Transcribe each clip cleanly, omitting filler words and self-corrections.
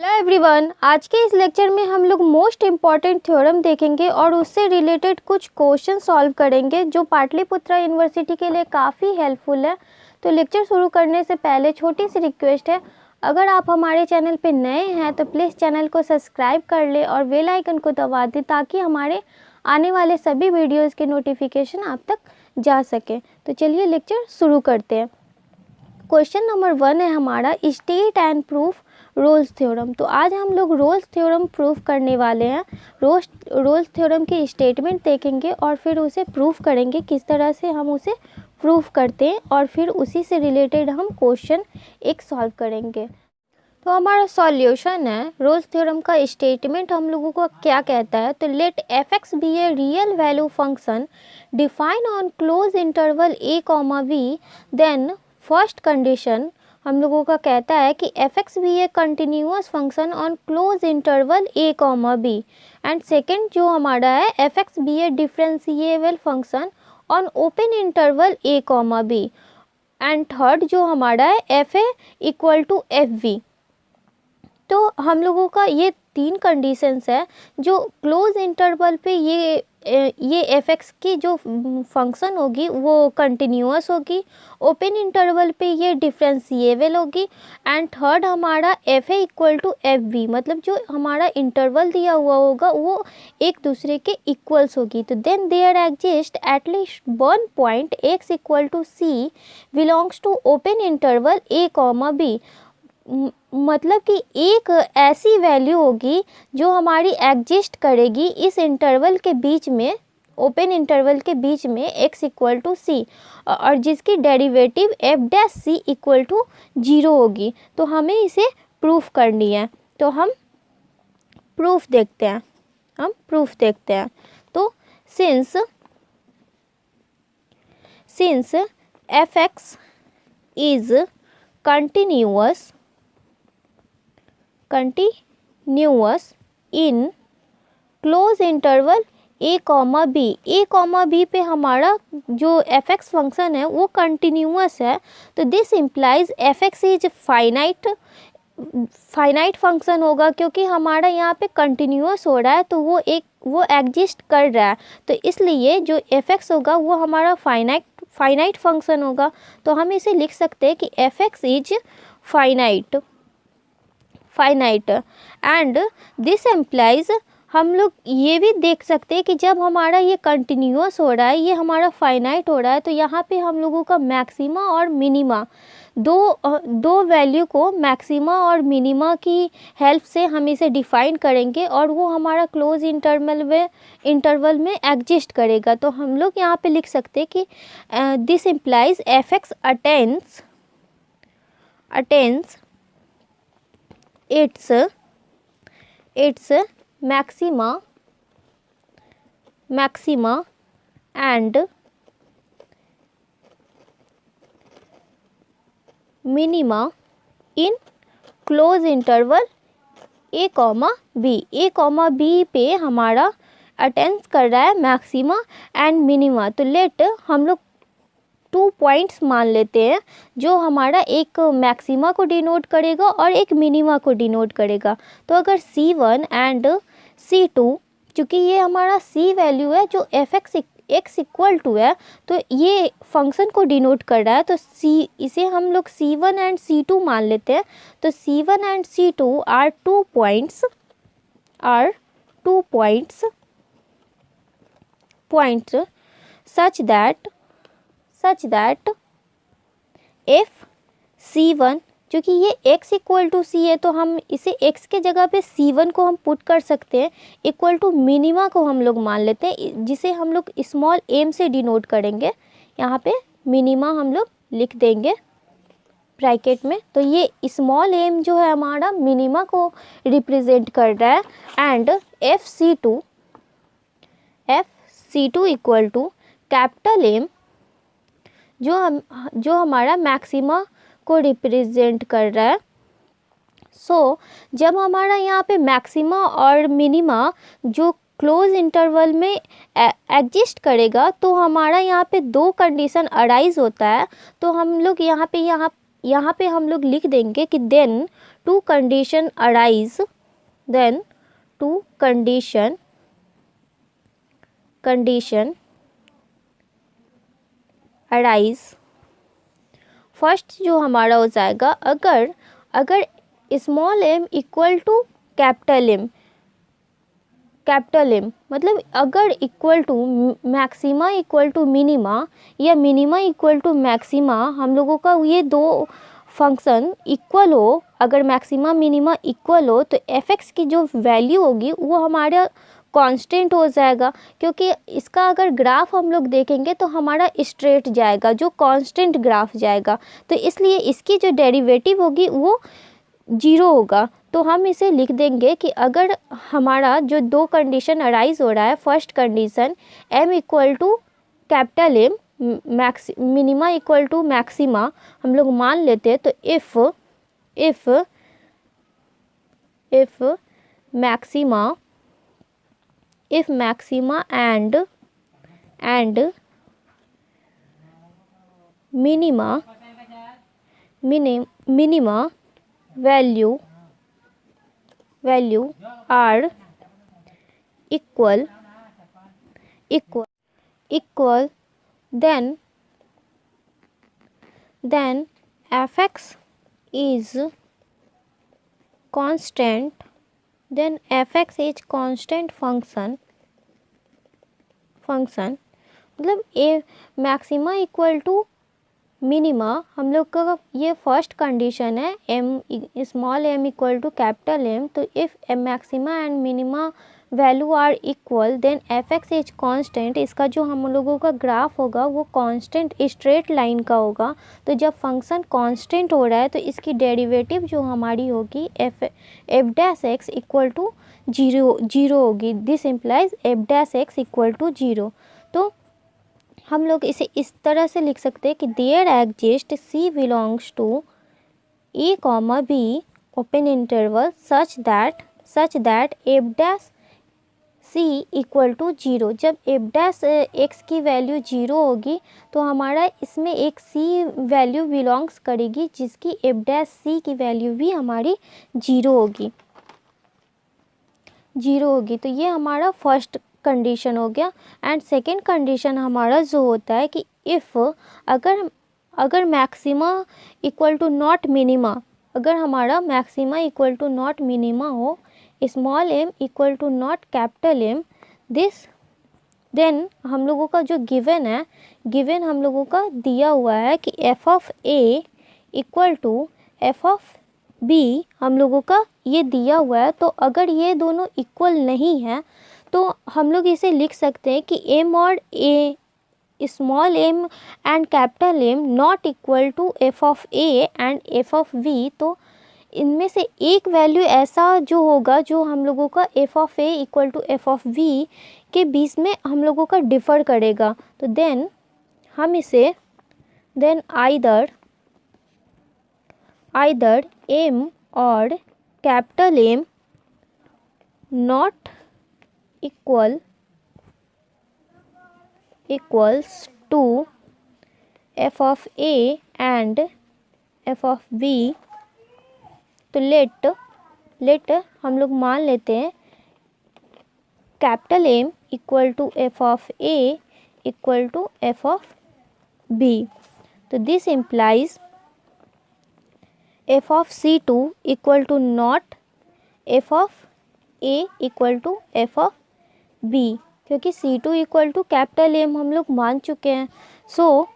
Hello everyone, आज के इस लेक्चर में हम लोग मोस्ट इम्पॉर्टेंट थ्योरम देखेंगे और उससे रिलेटेड कुछ क्वेश्चन सॉल्व करेंगे जो पाटलिपुत्रा यूनिवर्सिटी के लिए काफ़ी हेल्पफुल है। तो लेक्चर शुरू करने से पहले छोटी सी रिक्वेस्ट है, अगर आप हमारे चैनल पे नए हैं तो प्लीज़ चैनल को सब्सक्राइब कर ले और बेल आइकन को दबा दें ताकि हमारे आने वाले सभी वीडियोज़ के नोटिफिकेशन आप तक जा सके। तो चलिए लेक्चर शुरू करते हैं। क्वेश्चन नंबर 1 है हमारा, state and proof Rolle's theorem. तो आज हम लोग रोल्स थ्योरम प्रूफ करने वाले हैं। रोल्स थ्योरम की स्टेटमेंट देखेंगे और फिर उसे प्रूफ करेंगे, किस तरह से हम उसे प्रूफ करते हैं और फिर उसी से रिलेटेड हम क्वेश्चन एक सॉल्व करेंगे। तो हमारा सॉल्यूशन है, रोल्स थ्योरम का स्टेटमेंट हम लोगों को क्या कहता है। तो let F X be a real value function define on close interval A comma B, then first condition हम लोगों का कहता है कि F X be a continuous function on close interval A comma B, and second जो हमारा है F X be a differentiable function on open interval A comma B, and third जो हमारा है F A equal to F B. तो हम लोगों का ये तीन कंडीशंस है जो क्लोज इंटरवल पे ये एफ एक्स की जो फंक्शन होगी वो कंटिन्यूअस होगी, ओपन इंटरवल पे ये डिफरेंशिएबल होगी, एंड थर्ड हमारा F A equal to F B, मतलब जो हमारा इंटरवल दिया हुआ होगा वो एक दूसरे के इक्वल्स होगी। तो then there exist at least one point X equal to C belongs to open interval A comma B, मतलब कि एक ऐसी वैल्यू होगी जो हमारी एग्जिस्ट करेगी इस इंटरवल के बीच में, ओपन इंटरवल के बीच में x इक्वल टू सी, और जिसकी derivative F dash C equal to 0 होगी। तो हमें इसे प्रूफ करनी है। तो हम प्रूफ देखते हैं। तो since F x is continuous in close interval A comma B पे हमारा जो एफ एक्स फंक्शन है वो कंटिन्यूअस है। तो this implies F x is finite function होगा, क्योंकि हमारा यहाँ पे कंटिन्यूअस हो रहा है तो वो एग्जिस्ट कर रहा है, तो इसलिए जो एफ एक्स होगा वो हमारा फाइनाइट फंक्शन होगा। तो हम इसे लिख सकते हैं कि F x is finite, and this implies, हम लोग ये भी देख सकते हैं कि जब हमारा ये कंटिन्यूअस हो रहा है, ये हमारा फाइनाइट हो रहा है, तो यहाँ पे हम लोगों का मैक्सिमा और मिनिमा दो वैल्यू को मैक्सिमा और मिनिमा की हेल्प से हम इसे डिफाइन करेंगे और वो हमारा क्लोज इंटरवल में एग्जिस्ट करेगा। तो हम लोग यहाँ पे लिख सकते हैं कि this implies F X attains its maxima and minima in close interval a comma B पे हमारा अटेंस कर रहा है मैक्सिमा एंड मिनिमा। तो लेट हम लोग 2 पॉइंट्स मान लेते हैं जो हमारा एक मैक्सिमा को डिनोट करेगा और एक मिनिमा को डिनोट करेगा। तो अगर C1 एंड C2, चूँकि ये हमारा C वैल्यू है जो एफ एक्स इक्वल टू है, तो ये फंक्शन को डिनोट कर रहा है, तो इसे हम लोग C1 एंड C2 मान लेते हैं। तो C1 and C2 are 2 points such that if C1, क्योंकि ये x इक्वल टू सी है तो हम इसे x के जगह पे C1 को हम पुट कर सकते हैं, इक्वल टू मिनिमा को हम लोग मान लेते हैं, जिसे हम लोग स्मॉल m से डिनोट करेंगे। यहाँ पे मिनिमा हम लोग लिख देंगे ब्रैकेट में। तो ये स्मॉल m जो है हमारा मिनिमा को रिप्रेजेंट कर रहा है, and F C to equal to capital M जो हमारा मैक्सिमा को रिप्रेजेंट कर रहा है। सो जब हमारा यहाँ पे मैक्सिमा और मिनिमा जो क्लोज इंटरवल में एग्जिस्ट करेगा तो हमारा यहाँ पे दो कंडीशन अराइज होता है। तो हम लोग यहाँ यहाँ पे हम लोग लिख देंगे कि then two condition arise, then two condition arise. First जो हमारा हो जाएगा, अगर small m equal to capital M मतलब अगर equal to maxima equal to minima या मिनिमा इक्वल टू मैक्सिमा, हम लोगों का ये दो फंक्शन इक्वल हो, अगर मैक्सिमा मिनिमा इक्वल हो तो fx की जो वैल्यू होगी वो हमारा कांस्टेंट हो जाएगा, क्योंकि इसका अगर ग्राफ हम लोग देखेंगे तो हमारा स्ट्रेट जाएगा, जो कांस्टेंट ग्राफ जाएगा, तो इसलिए इसकी जो डेरिवेटिव होगी वो 0 होगा। तो हम इसे लिख देंगे कि अगर हमारा जो दो कंडीशन अराइज हो रहा है, first condition m equal to capital M, minima equal to maxima हम लोग मान लेते हैं, तो if maxima and minima value are equal, then fx is constant, then fx is constant function मतलब a maxima equal to minima हम लोग का ये फर्स्ट कंडीशन है, small m equal to capital M, तो if maxima and minima value are equal then fx is constant. इसका जो हम लोगों का ग्राफ होगा वो कांस्टेंट स्ट्रेट लाइन का होगा, तो जब फंक्शन कांस्टेंट हो रहा है तो इसकी डेरिवेटिव जो हमारी होगी f dash x equal to 0 होगी। This implies f dash x equal to 0। तो हम लोग इसे इस तरह से लिख सकते हैं कि there exist C belongs to A, B open interval such that f dash C equal to 0। जब f डैश x की वैल्यू 0 होगी तो हमारा इसमें एक C वैल्यू बिलोंग्स करेगी जिसकी f डैश C की वैल्यू भी हमारी 0 होगी। तो ये हमारा फर्स्ट कंडीशन हो गया। एंड सेकेंड कंडीशन हमारा जो होता है कि इफ़ अगर maxima equal to not minima, अगर हमारा maxima equal to not minima हो, small m equal to not capital M, then हम लोगों का जो गिवन हम लोगों का दिया हुआ है कि f of a equal to f of b हम लोगों का ये दिया हुआ है। तो अगर ये दोनों इक्वल नहीं है तो हम लोग इसे लिख सकते हैं कि m और a, small m and capital M not equal to f of a and f of v। तो इनमें से एक वैल्यू ऐसा जो होगा जो हम लोगों का f of a equal to f of v के बीच में हम लोगों का डिफ़र करेगा। तो देन हम इसे आइदर m और capital M not equals to f of a and f of b। तो लेट हम लोग मान लेते हैं capital M equal to f of a equal to f of b। तो this implies f of c2 equal to not f of a equal to f of b, क्योंकि C2 equal to capital M हम लोग मान चुके हैं। So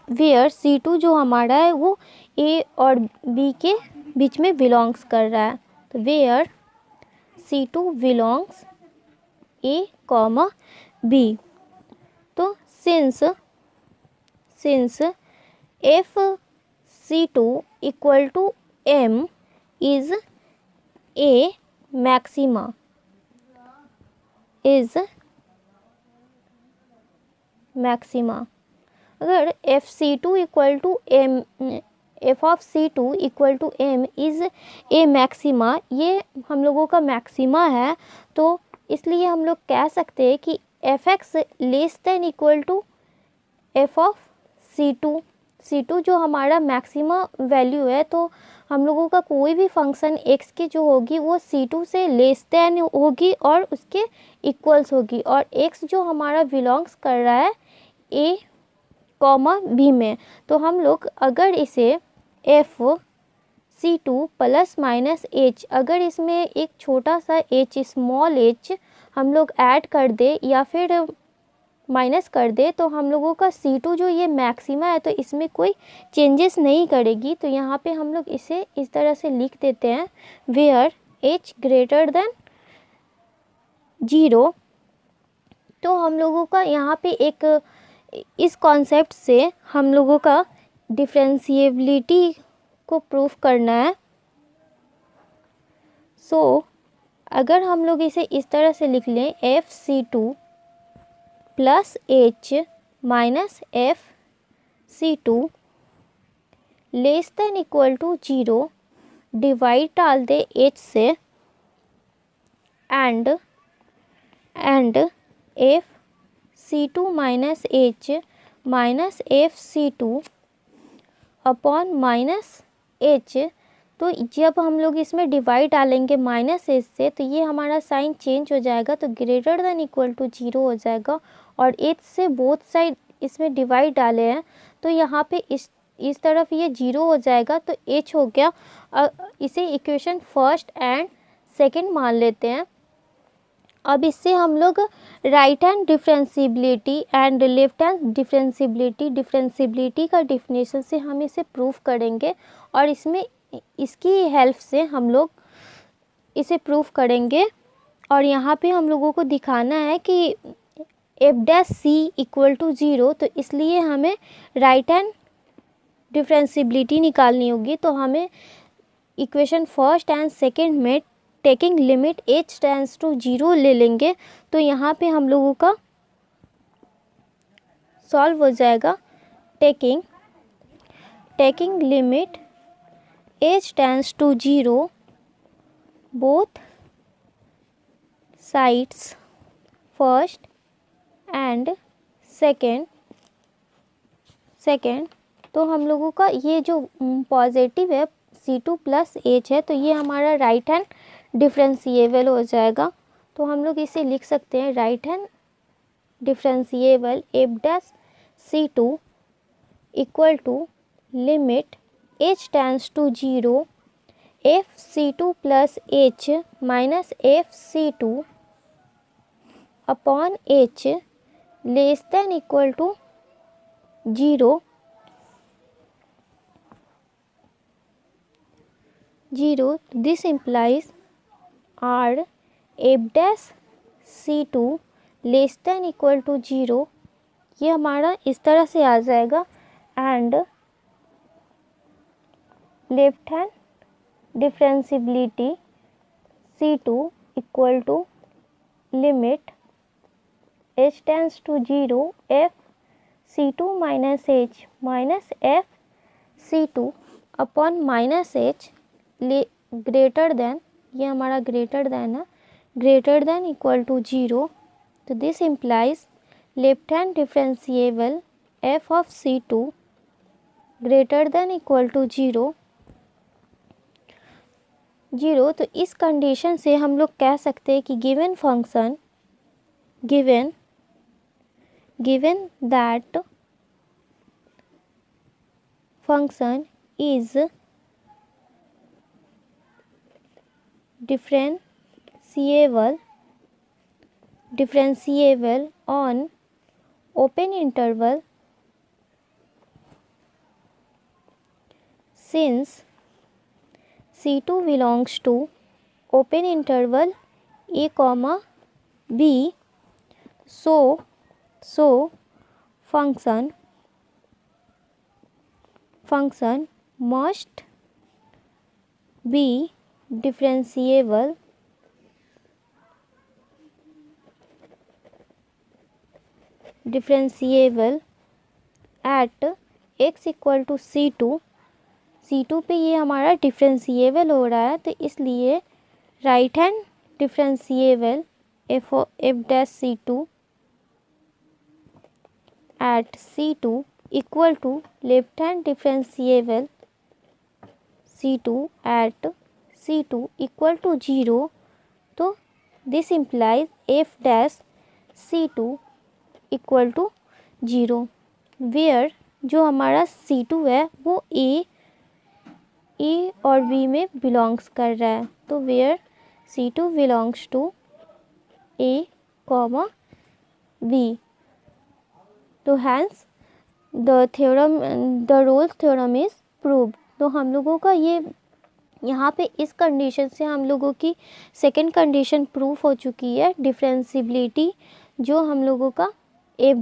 where C2 जो हमारा है वो A और B के बीच में बिलोंग्स कर रहा है। तो where C2 belongs A, B। तो since f C2 equal to M is A maxima, अगर f C2 equal to M, f of C2 equal to M is a maxima, ये हम लोगों का मैक्सिमा है, तो इसलिए हम लोग कह सकते हैं कि fx less than equal to f of C2। C2 जो हमारा मैक्सिमम वैल्यू है, तो हम लोगों का कोई भी फंक्शन x की जो होगी वो C2 से लेस देन होगी और उसके इक्वल्स होगी, और x जो हमारा बिलोंग्स कर रहा है a कॉमा b में। तो हम लोग अगर इसे C2 प्लस माइनस h, अगर इसमें एक छोटा सा h स्मॉल h हम लोग ऐड कर दे या फिर माइनस कर दे, तो हम लोगों का C2 जो ये मैक्सिमा है तो इसमें कोई चेंजेस नहीं करेगी। तो यहाँ पे हम लोग इसे इस तरह से लिख देते हैं, वेयर h ग्रेटर देन 0। तो हम लोगों का यहाँ पे एक इस कॉन्सेप्ट से हम लोगों का डिफरेंशिएबिलिटी को प्रूफ करना है। अगर हम लोग इसे इस तरह से लिख लें, FC2 plus h minus FC2 less than equal to 0, divide डाल दे h से, and FC2 minus h minus FC2 upon minus h। तो जब हम लोग इसमें डिवाइड डालेंगे माइनस h से, तो ये हमारा साइन चेंज हो जाएगा, तो ग्रेटर देन इक्वल टू 0 हो जाएगा। और h से बोथ साइड इसमें डिवाइड डाले हैं, तो यहाँ पे इस तरफ ये 0 हो जाएगा, तो h हो गया। इसे इक्वेशन फर्स्ट एंड सेकंड मान लेते हैं। अब इससे हम लोग right hand differentiability and left hand differentiability का डिफिनेशन से हम इसे प्रूफ करेंगे, और इसमें इसकी हेल्प से हम लोग इसे प्रूफ करेंगे। और यहाँ पे हम लोगों को दिखाना है कि f' इक्वल टू 0, तो इसलिए हमें राइट हैंड डिफरेंशिएबिलिटी निकालनी होगी। तो हमें इक्वेशन फर्स्ट एंड सेकंड में taking limit h tends to 0 ले लेंगे, तो यहाँ पे हम लोगों का सॉल्व हो जाएगा। Taking limit h tends to 0 both sides first and second. तो हम लोगों का ये जो पॉजिटिव है C2 प्लस h है, तो ये हमारा राइट हैंड डिफरेंशिएबल हो जाएगा। तो हम लोग इसे लिख सकते हैं, right hand differentiable f' C2 equal to limit h tends to 0 FC2 plus h minus FC2 upon h less than equal to 0। This implies r f' C2 less than equal to 0। ये हमारा इस तरह से आ जाएगा। And left hand differentiability C2 equal to limit h tends to 0 FC2 minus h minus FC2 upon minus h greater than, ये हमारा greater than है, ग्रेटर देन इक्वल टू 0। तो this implies left hand differentiable f of C2 greater than equal to 0। तो इस condition से हम लोग कह सकते हैं कि given function given that function is differentiable on open interval since C2 belongs to open interval a comma b, so function must be differentiable at x equal to C2 पे ये हमारा डिफरेंशिएबल हो रहा है, तो इसलिए right hand differentiable f' C2 at C2 equal to left hand differentiable C2 at C2 equal to 0, तो this implies F dash C2 equal to 0, where जो हमारा C2 है वो ए और बी में बिलोंग्स कर रहा है, तो where C2 belongs to a comma b, तो hence the Rolle's theorem is proved. तो हम लोगों का ये यहाँ पे इस कंडीशन से हम लोगों की सेकंड कंडीशन प्रूफ हो चुकी है, डिफरेंशिबिलिटी, जो हम लोगों का F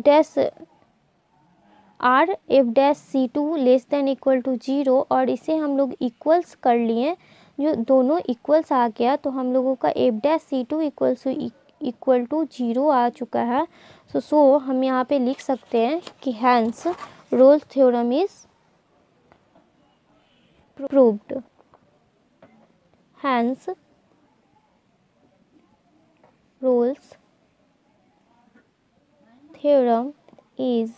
dash C2 less than equal to 0, और इसे हम लोग इक्वल्स कर लिए, जो दोनों इक्वल्स आ गया, तो हम लोगों का F dash C2 equal to 0 आ चुका है। सो हम यहाँ पे लिख सकते हैं कि hence Rolle's theorem is proved, hence Rolle's theorem is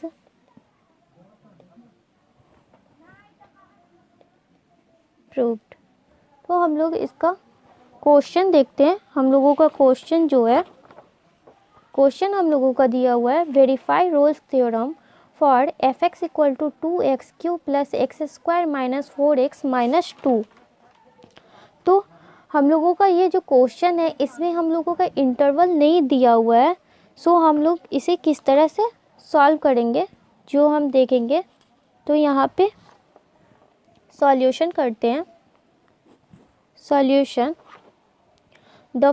proved. तो हम लोग इसका क्वेश्चन देखते हैं। हम लोगों का क्वेश्चन जो है, क्वेश्चन हम लोगों का दिया हुआ है, verify Rolle's theorem for fx equal to 2x³ plus x square minus 4x minus 2। तो हम लोगों का ये जो क्वेश्चन है, इसमें हम लोगों का इंटरवल नहीं दिया हुआ है, सो हम लोग इसे किस तरह से सॉल्व करेंगे जो हम देखेंगे। तो यहाँ पे सॉल्यूशन करते हैं। Solution, the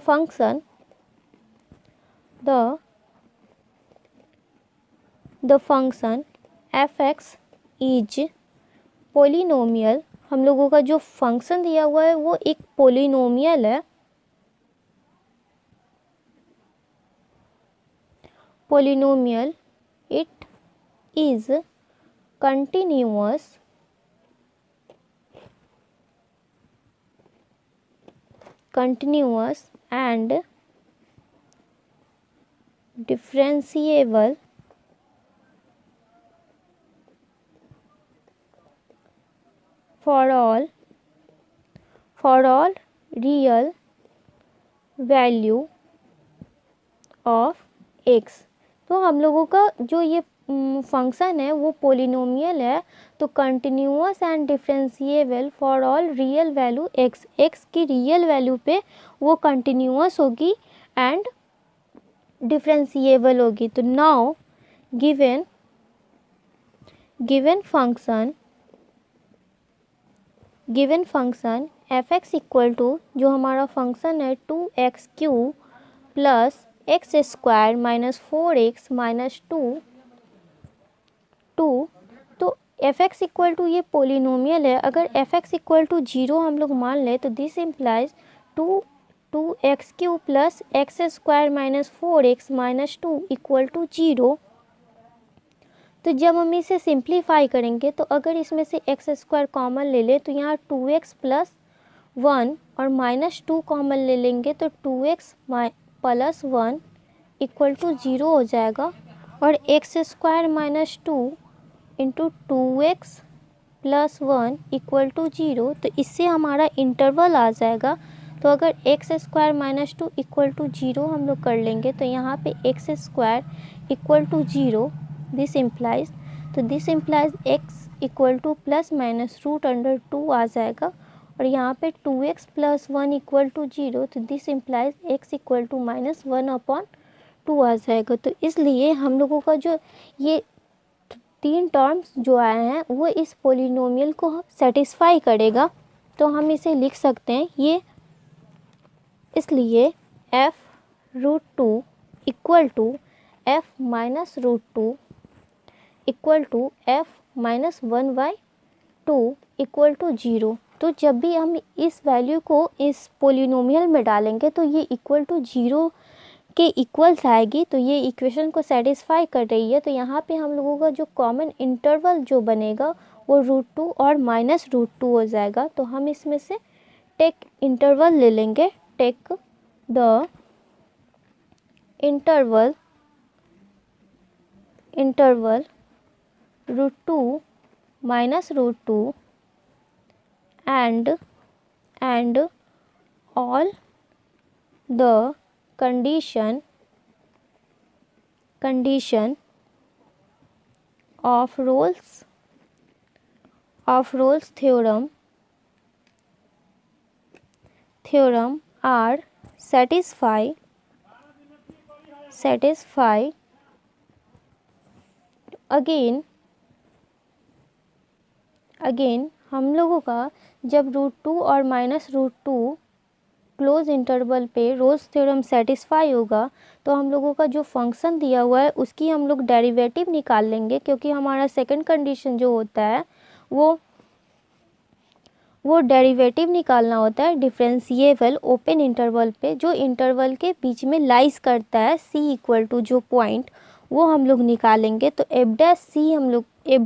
function fx is polynomial. हम लोगों का जो फंक्शन दिया हुआ है वो एक पोलिनोमियल है। Polynomial, it is continuous and differentiable for all real value of x। तो हम लोगों का जो ये फंक्शन है वो पोलिनोमियल है, तो continuous and differentiable for all real value x, x की रियल वैल्यू पे वो कंटिन्यूअस होगी एंड डिफरेंशिएबल होगी। तो now given function fx equal to, जो हमारा फंक्शन है 2x³ plus x square minus 4x minus 2, तो fx इक्वल टू ये पोलिनोमियल है। अगर fx इक्वल टू 0 हम लोग मान ले, तो this implies 2x³ plus x square minus 4x minus 2 equal to 0। तो जब हम इसे सिंप्लीफाई करेंगे, तो अगर इसमें से एक्स स्क्वायर कॉमन ले ले, तो यहाँ 2x प्लस 1 और माइनस 2 कॉमन ले लेंगे, तो 2x प्लस 1 इक्वल टू 0 हो जाएगा, और x square minus 2 into 2x plus 1 equal to 0। तो इससे हमारा इंटरवल आ जाएगा। तो अगर x square minus 2 equal to 0 हम लोग कर लेंगे, तो यहाँ पे x square equal to 0, this implies, तो this implies x equal to plus minus root under 2 आ जाएगा, और यहाँ पे 2x प्लस 1 इक्वल टू 0, तो this implies x equal to minus 1/2 आ जाएगा। तो इसलिए हम लोगों का जो ये 3 टर्म्स जो आए हैं वो इस पोलिनोमियल को सेटिस्फाई करेगा। तो हम इसे लिख सकते हैं ये, इसलिए f√2 equal to f minus √2 equal to f minus 1/2 equal to 0। तो जब भी हम इस वैल्यू को इस पोलिनोमियल में डालेंगे, तो ये इक्वल टू 0 के इक्वल्स आएगी। तो ये इक्वेशन को सेटिस्फाई कर रही है। तो यहाँ पे हम लोगों का जो कॉमन इंटरवल जो बनेगा वो √2 और माइनस √2 हो जाएगा। तो हम इसमें से टेक इंटरवल ले लेंगे, take the interval √2 minus √2 and all the condition of Rolle's theorem are satisfied again हम लोगों का जब √2 और माइनस √2 क्लोज इंटरवल पे रोल्स थ्योरम सेटिस्फाई होगा तो हम लोगों का जो फंक्शन दिया हुआ है उसकी हम लोग डेरिवेटिव निकाल लेंगे, क्योंकि हमारा सेकंड कंडीशन जो होता है वो डेरिवेटिव निकालना होता है डिफरेंशिएबल ओपन इंटरवल पे, जो इंटरवल के बीच में लाइज करता है c इक्वल टू जो पॉइंट वो हम लोग निकालेंगे। तो एफ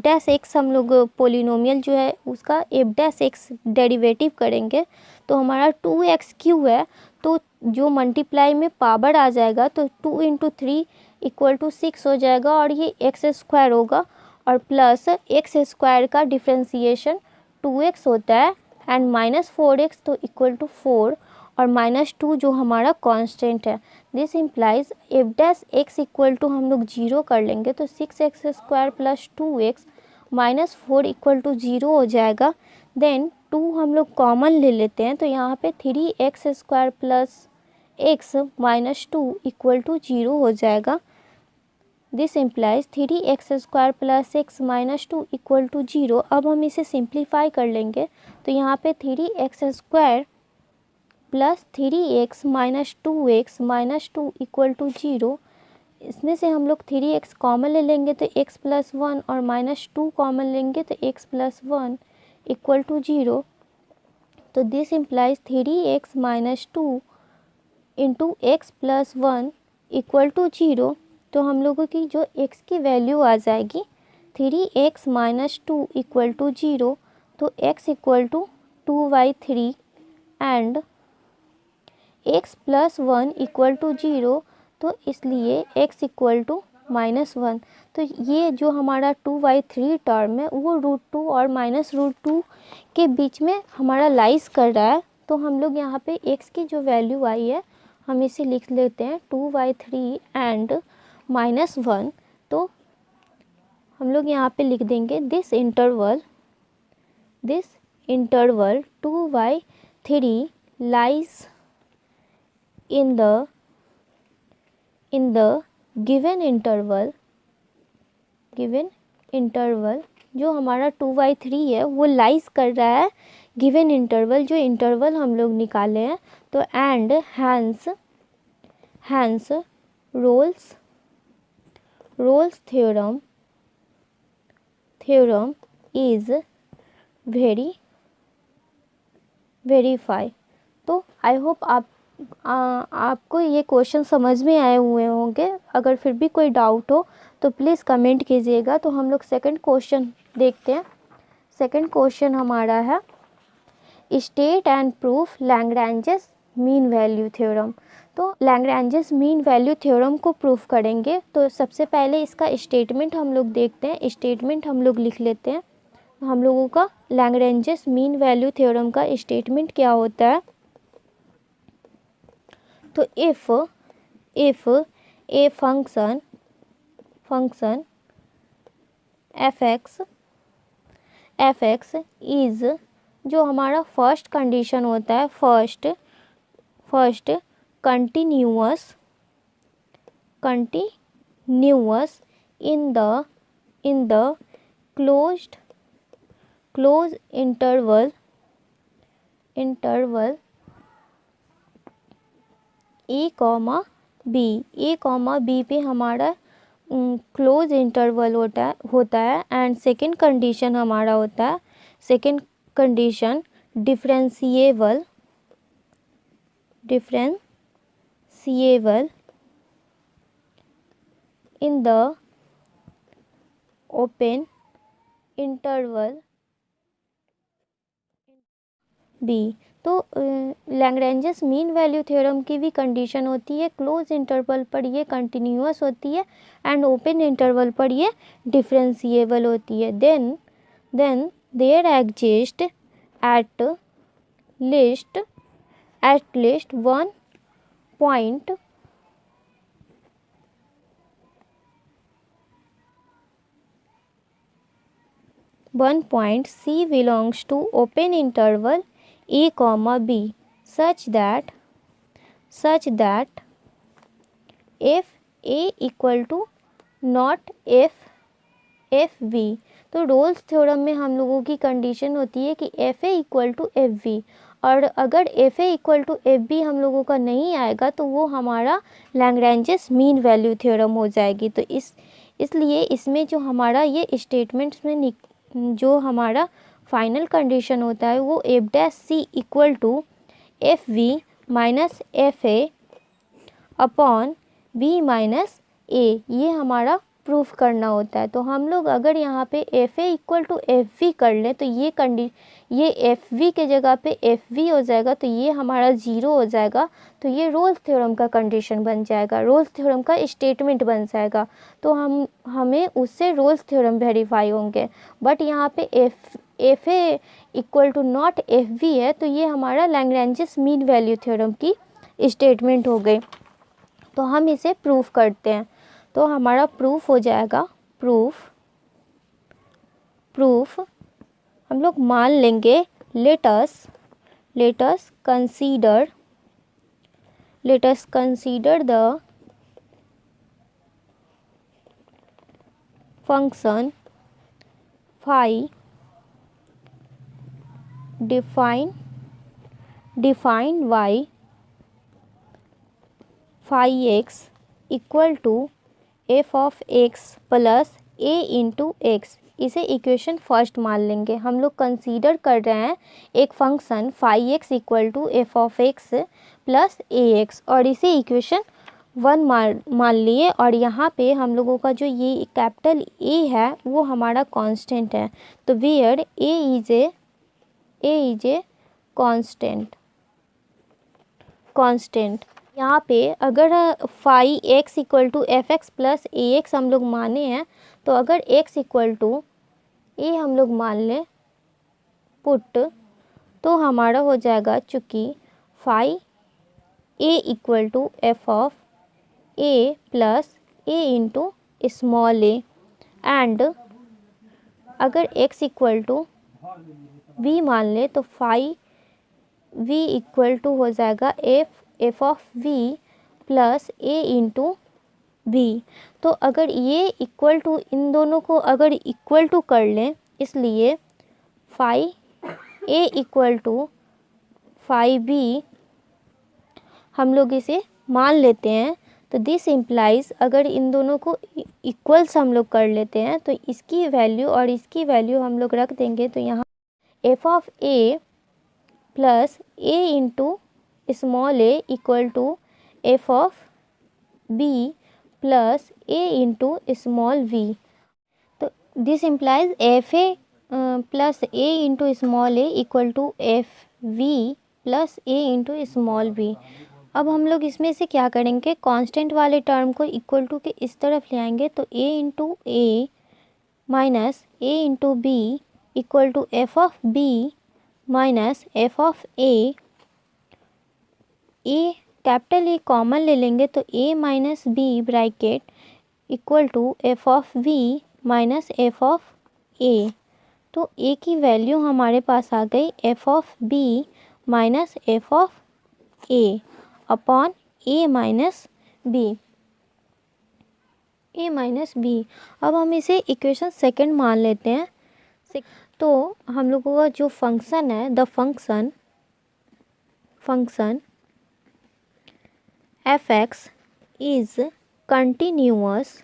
डैश एक्स हम लोग पोलिनोमियल जो है उसका एफ डैश एक्स डेरिवेटिव करेंगे तो हमारा 2x³ है, तो जो मल्टीप्लाई में पावर आ जाएगा तो 2 × 3 = 6 हो जाएगा और ये x² होगा और प्लस x² का डिफ्रेंसिएशन 2x होता है एंड -4x तो इक्वल टू 4 और -2 जो हमारा कांस्टेंट है। This implies F dash x equal to हम लोग 0 कर लेंगे तो 6x² + 2x -4 = 0 हो जाएगा। देन 2 हम लोग कॉमन ले लेते हैं तो यहाँ पे 3x² + x -2 = 0 हो जाएगा। This implies 3x² + x -2 = 0। अब हम इसे सिंप्लीफाई कर लेंगे तो यहाँ पे 3x² + 3x -2x -2 = 0। इसमें से हम लोग 3x कॉमन ले लेंगे तो x + 1 और -2 कॉमन लेंगे तो x + 1 = 0। तो दिस इम्प्लाइज 3x -2 × x + 1 = 0। तो हम लोगों की जो x की वैल्यू आ जाएगी 3x -2 = 0, तो x = 2/3 एंड x + 1 = 0, तो इसलिए x = -1। तो ये जो हमारा 2/3 टर्म है वो √2 और -√2 के बीच में हमारा लाइज कर रहा है। तो हम लोग यहाँ पे x की जो वैल्यू आई है हम इसे लिख लेते हैं 2/3 एंड -1। तो हम लोग यहाँ पे लिख देंगे this interval 2/3 lies in the given interval जो हमारा 2/3 है वो लाइज कर रहा है गिवन इंटरवल, जो इंटरवल हम लोग निकाले हैं। तो and hence Rolle's theorem is verify. तो आई होप आपको ये क्वेश्चन समझ में आए हुए होंगे। अगर फिर भी कोई डाउट हो तो प्लीज़ कमेंट कीजिएगा। तो हम लोग सेकंड क्वेश्चन देखते हैं। सेकंड क्वेश्चन हमारा है state and proof Lagrange's mean value theorem. तो लैग्रेंजेस मीन वैल्यू थ्योरम को प्रूफ करेंगे। तो सबसे पहले इसका स्टेटमेंट हम लोग देखते हैं। स्टेटमेंट हम लोग लिख लेते हैं। हम लोगों का लैग्रेंजेस मीन वैल्यू थ्योरम का स्टेटमेंट क्या होता है। तो if a function F x is, जो हमारा फर्स्ट कंडीशन होता है, first continuous in the close interval A comma B पे हमारा क्लोज इंटरवल होता है एंड सेकंड कंडीशन हमारा होता है, second condition differentiable in the open interval B. तो लैग्रेंजस मीन वैल्यू थ्योरम की भी कंडीशन होती है, क्लोज इंटरवल पर ये कंटिन्यूअस होती है एंड ओपन इंटरवल पर ये डिफरेंशिएबल होती है। Then there exist at least one point C belongs to open interval a comma b such that if a equal to not f v। तो Rolle's theorem में हम लोगों की कंडीशन होती है कि F A equal to F V, और अगर F A equal to F B हम लोगों का नहीं आएगा तो वो हमारा लैग्रेंजस मीन वैल्यू थ्योरम हो जाएगी। तो इसलिए इसमें जो हमारा ये स्टेटमेंट्स में जो हमारा फाइनल कंडीशन होता है वो f dash C equal to F b minus f a upon b minus a, ये हमारा प्रूफ करना होता है। तो हम लोग अगर यहाँ पे F A equal to F V कर लें तो ये एफ वी के जगह पे एफ वी हो जाएगा, तो ये हमारा ज़ीरो हो जाएगा। तो ये रोल्स थ्योरम का कंडीशन बन जाएगा, रोल्स थ्योरम का स्टेटमेंट बन जाएगा। तो हमें उससे रोल्स थ्योरम वेरीफाई होंगे। बट यहाँ पे F A equal to not F V है, तो ये हमारा लैग्रेंजस मीन वैल्यू थ्योरम की स्टेटमेंट हो गई। तो हम इसे प्रूफ करते हैं। तो हमारा प्रूफ हो जाएगा, प्रूफ हम लोग मान लेंगे let us consider the function phi define by phi x equal to F of x plus A into x. इसे इक्वेशन फर्स्ट मान लेंगे। हम लोग कंसीडर कर रहे हैं एक function phi x equal to F of x plus A x, और इसे इक्वेशन वन मान लिए। और यहाँ पे हम लोगों का जो ये कैपिटल ए है वो हमारा कांस्टेंट है। तो where A is a constant. यहाँ पे अगर phi x equal to F x plus A x हम लोग माने हैं, तो अगर एक्स इक्वल टू ए हम लोग मान लें पुट, तो हमारा हो जाएगा, चूँकि phi A equal to F of A plus A into small A, and अगर एक्स इक्वल टू बी मान ले तो फाई वी इक्वल टू हो जाएगा F of V plus A into B. तो अगर ये इक्वल टू, इन दोनों को अगर इक्वल टू कर लें, इसलिए phi A equal to phi B हम लोग इसे मान लेते हैं। तो दिस इम्प्लाइज, अगर इन दोनों को इक्वल्स हम लोग कर लेते हैं तो इसकी वैल्यू और इसकी वैल्यू हम लोग रख देंगे। तो यहाँ f of A plus A into small a equal to F of b plus A into small b. तो this implies f a plus A into small a equal to F b plus A into small b. अब हम लोग इसमें से क्या करेंगे, constant वाले term को इक्वल टू के इस तरफ ले आएंगे। तो a into a minus a into b equal to F of B minus F of a capital a common ले लेंगे तो a minus b bracket equal to F of b minus F of a. तो a की value हमारे पास आ गई f of B minus F of A upon A minus B. अब हम इसे इक्वेशन सेकंड मान लेते हैं। तो हम लोगों का जो फंक्शन है, the function F x is continuous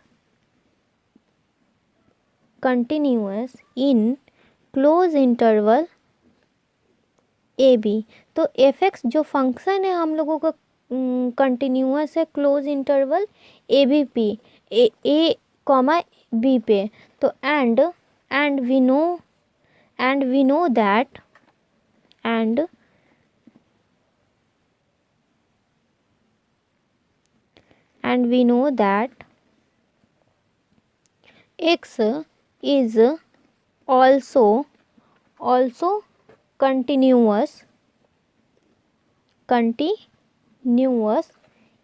in close interval A B. तो एफ एक्स जो फंक्शन है हम लोगों का कंटिन्यूअस है close interval A B P A comma B पे। तो and we know that and we know that x is also continuous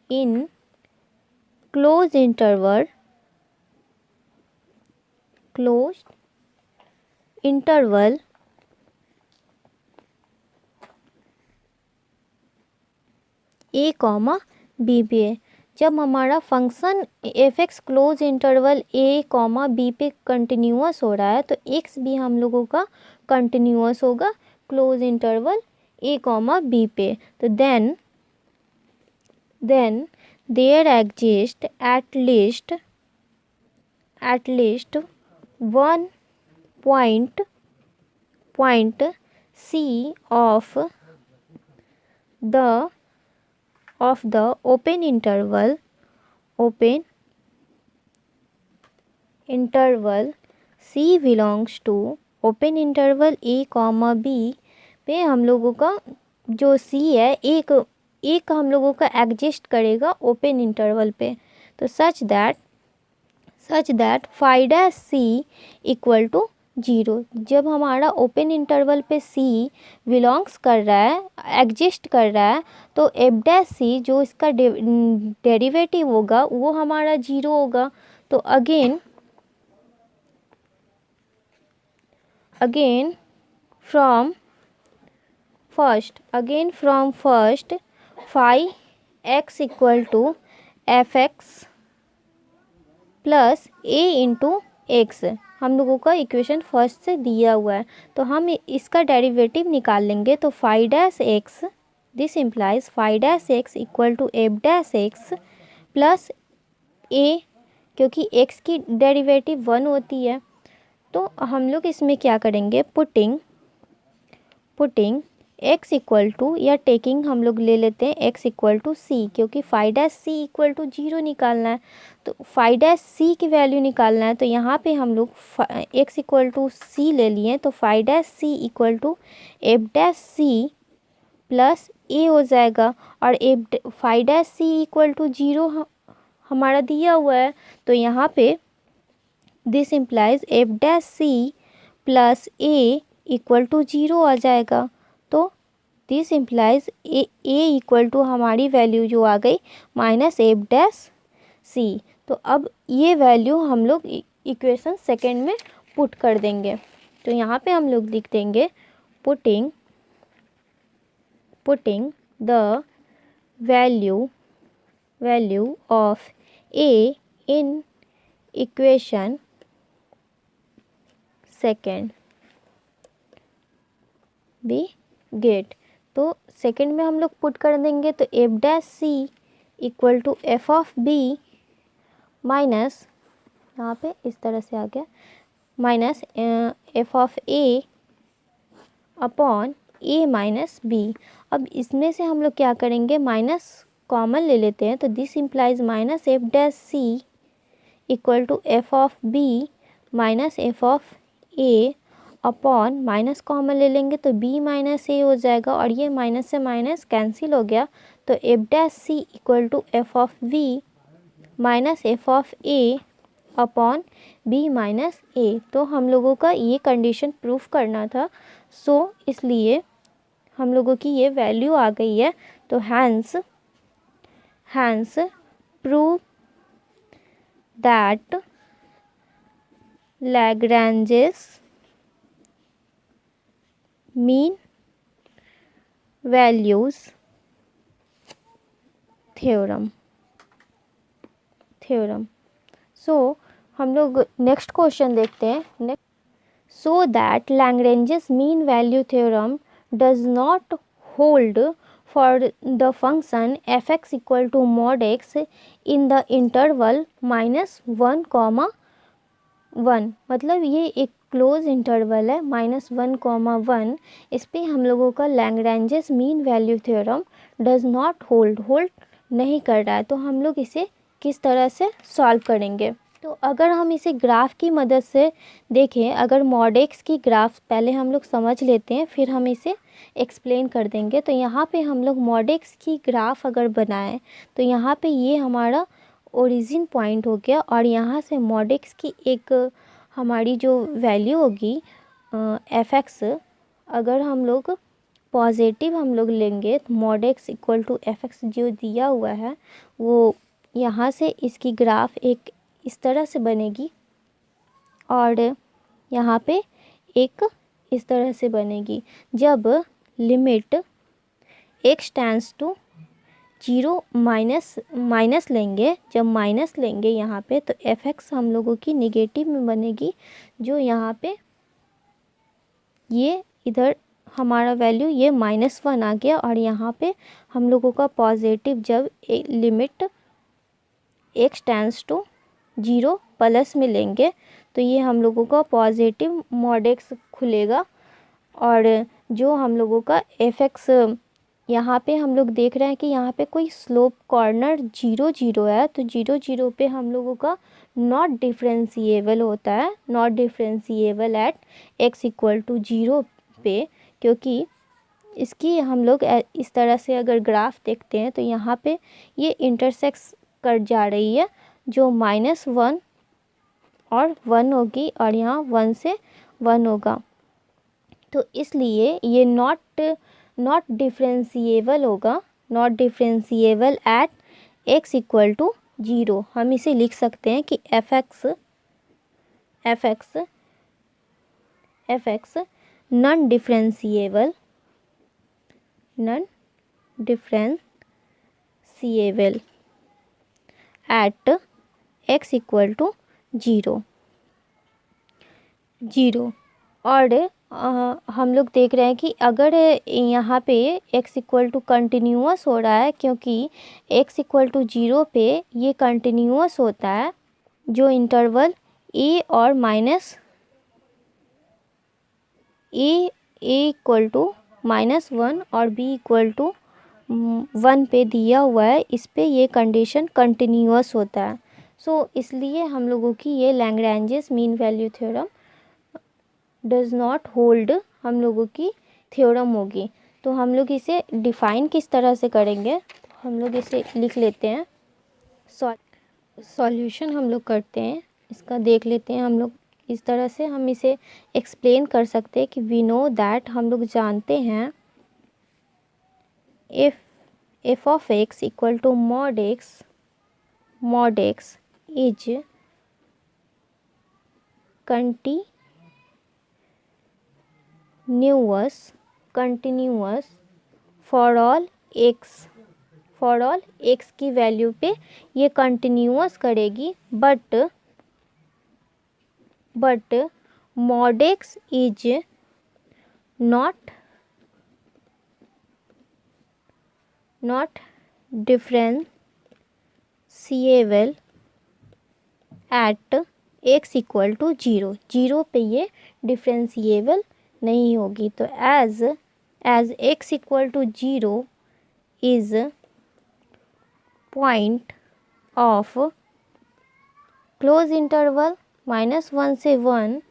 in closed interval a comma B पे। जब हमारा function F x close interval a comma B पे continuous हो रहा है तो x भी हम लोगों का कंटिन्यूअस होगा close interval a comma B पे। तो then there exist at least one point C of the open interval C belongs to open interval a comma b पे हम लोगों का जो C है एक हम लोगों का एग्जिस्ट करेगा ओपन इंटरवल पे। तो such that phi dash C equal to 0। जब हमारा ओपन इंटरवल पे C बिलोंग्स कर रहा है एग्जिस्ट कर रहा है तो एफ डैश C जो इसका डेरिवेटिव होगा वो हमारा 0 होगा। तो again from first phi x equal to F x plus A into x हम लोगों का इक्वेशन फर्स्ट से दिया हुआ है तो हम इसका डेरिवेटिव निकाल लेंगे। तो phi dash x this implies phi dash x equal to f dash x plus a क्योंकि एक्स की डेरिवेटिव 1 होती है। तो हम लोग इसमें क्या करेंगे पुटिंग x इक्वल टू या टेकिंग हम लोग ले लेते हैं x इक्वल टू सी क्योंकि phi dash C equal to 0 निकालना है तो फाई डैश सी की वैल्यू निकालना है। तो यहाँ पे हम लोग x इक्वल टू सी ले लिए तो phi dash C equal to f dash c plus a हो जाएगा और phi dash C equal to 0 हमारा दिया हुआ है तो यहाँ पे this implies F dash c plus a equal to 0 आ जाएगा। तो this implies a equal to हमारी वैल्यू जो आ गई माइनस एफ डैश सी। तो अब ये वैल्यू हम लोग इक्वेशन सेकेंड में पुट कर देंगे। तो यहाँ पे हम लोग लिख देंगे putting the value of A in equation second भी गेट। तो सेकंड में हम लोग पुट कर देंगे तो F dash C equal to F of B minus यहाँ पे इस तरह से आ गया minus F of A upon A minus B. अब इसमें से हम लोग क्या करेंगे माइनस कॉमन ले लेते हैं तो this implies minus F dash C equal to F of B minus F of A upon minus common ले लेंगे तो b माइनस ए हो जाएगा और ये माइनस से माइनस कैंसिल हो गया। तो F dash C equal to F of b minus F of A upon b minus a. तो हम लोगों का ये कंडीशन प्रूफ करना था सो इसलिए हम लोगों की ये वैल्यू आ गई है। तो hence prove that Lagrange's mean values theorem. So हम लोग नेक्स्ट क्वेश्चन देखते हैं। So that Lagrange's mean value theorem does not hold for the function F x equal to mod x in the interval -1, 1 मतलब ये एक close interval है -1, 1 इस पे हम लोगों का Lagrange's mean value theorem does not hold नहीं कर रहा है। तो हम लोग इसे किस तरह से सॉल्व करेंगे। तो अगर हम इसे ग्राफ की मदद से देखें अगर मॉड एक्स की ग्राफ पहले हम लोग समझ लेते हैं फिर हम इसे एक्सप्लेन कर देंगे। तो यहाँ पे हम लोग मॉड एक्स की ग्राफ अगर बनाएं तो यहाँ पे ये हमारा ओरिजिन पॉइंट हो गया और यहाँ से मॉड एक्स की एक हमारी जो वैल्यू होगी एफ एक्स, अगर हम लोग पॉजिटिव हम लोग लेंगे तो mod x equal to F x जो दिया हुआ है वो यहाँ से इसकी ग्राफ एक इस तरह से बनेगी और यहाँ पे एक इस तरह से बनेगी। जब limit x tends to 0 minus लेंगे, जब माइनस लेंगे यहाँ पे तो एफ एक्स हम लोगों की निगेटिव में बनेगी, जो यहाँ पे ये इधर हमारा वैल्यू ये -1 आ गया और यहाँ पे हम लोगों का पॉजिटिव जब limit x tends to 0 plus में लेंगे तो ये हम लोगों का पॉजिटिव मॉड एक्स खुलेगा और जो हम लोगों का एफ एक्स यहाँ पे हम लोग देख रहे हैं कि यहाँ पे कोई स्लोप कॉर्नर 0 0 है, तो 0 0 पे हम लोगों का नॉट डिफरेंशिएबल होता है, not differentiable at x equal to 0 पे, क्योंकि इसकी हम लोग इस तरह से अगर ग्राफ देखते हैं तो यहाँ पे ये इंटरसेक्स कर जा रही है, जो -1 और 1 होगी और यहाँ 1 से 1 होगा, तो इसलिए ये नॉट डिफरेंशिएबल होगा, not differentiable at x equal to 0। हम इसे लिख सकते हैं कि F x non differentiable at x equal to 0 और हम लोग देख रहे हैं कि अगर यहाँ पे x इक्वल टू कंटिन्यूअस हो रहा है, क्योंकि x इक्वल टू 0 पे ये कंटिन्यूअस होता है, जो इंटरवल a और a इक्वल टू -1 और b इक्वल टू 1 पे दिया हुआ है, इस पे ये कंडीशन कंटिन्यूअस होता है। सो इसलिए हम लोगों की ये Lagrange's mean value theorem does not hold हम लोगों की थ्योरम होगी। तो हम लोग इसे डिफ़ाइन किस तरह से करेंगे, हम लोग इसे लिख लेते हैं, सॉल्यूशन हम लोग करते हैं, इसका देख लेते हैं। हम लोग इस तरह से हम इसे एक्सप्लेन कर सकते हैं कि वी नो दैट, हम लोग जानते हैं F of X equal to mod X is continuous for all X की वैल्यू पे ये कंटिन्यूअस करेगी, but mod X is not differentiable at x equal to 0 पे ये डिफरेंशिएबल नहीं होगी। तो as x equal to 0 is point of close interval -1 से 1,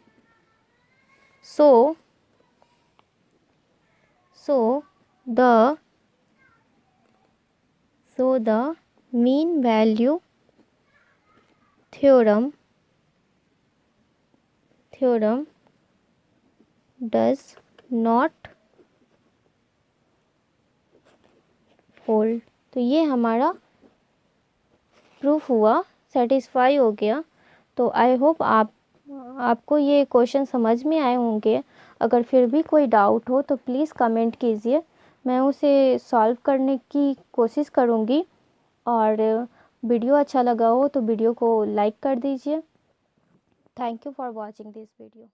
so the mean value theorem does not hold। तो ये हमारा प्रूफ हुआ, सेटिस्फाई हो गया। तो आई होप आपको ये क्वेश्चन समझ में आए होंगे। अगर फिर भी कोई डाउट हो तो प्लीज़ कमेंट कीजिए, मैं उसे सॉल्व करने की कोशिश करूँगी। और वीडियो अच्छा लगा हो तो वीडियो को लाइक कर दीजिए। Thank you for watching this video.